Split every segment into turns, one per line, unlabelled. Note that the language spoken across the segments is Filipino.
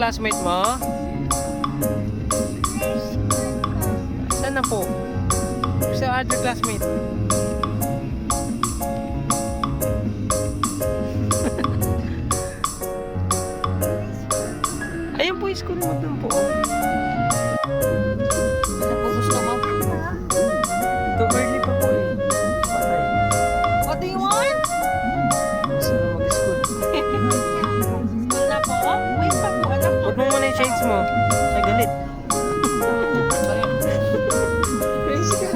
classmate mo? Saan na po? Sa other classmate. Ayun po yung school mo dun po. Ano po gusto mo? Too early pa po eh. Patay.
What do you want?
Gusto mo mag-school.
School na po? Wait pa po, anak ko.
Put mo muna yung shades mo. Ay, galit. Praise ka.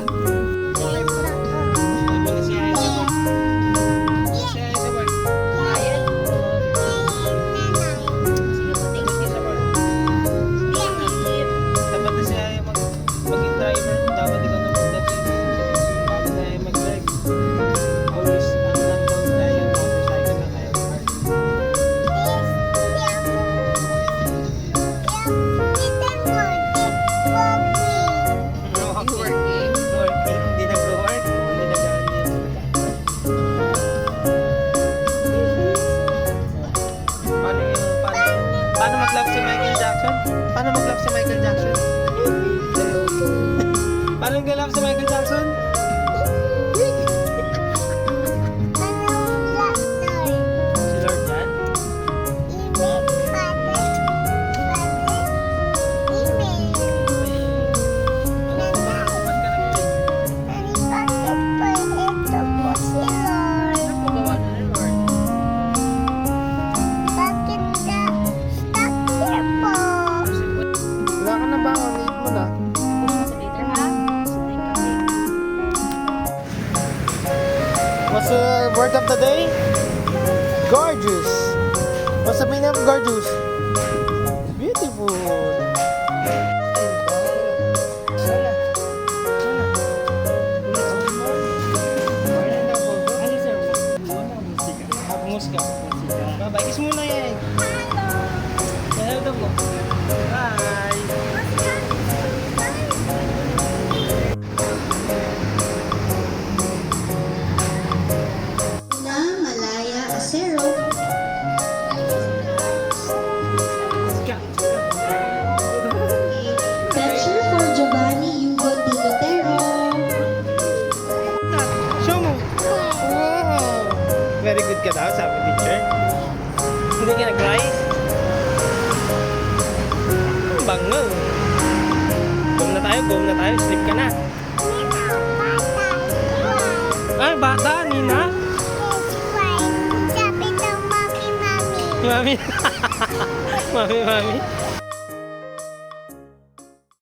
Paano mag-love si Michael Jackson? Paano mag-love si Michael Jackson? Paano mag-love si Michael Jackson? Si Lord yan? Wala ka na ba? Need mo na. What's the word of the day? Gorgeous. What's the meaning of gorgeous? Beautiful. Bye-bye. Kiss muna yan. Hello daw po. Bye.
Na Malaya Acero. Picture for Giovanni Hugo Pilotero.
Show mo. Wow. Very good ka daw, sabi teacher. Hindi ka nag-cry? Ang bango. Go na tayo. Sleep ka na. Ay, bata, Nina. Mami. Mami.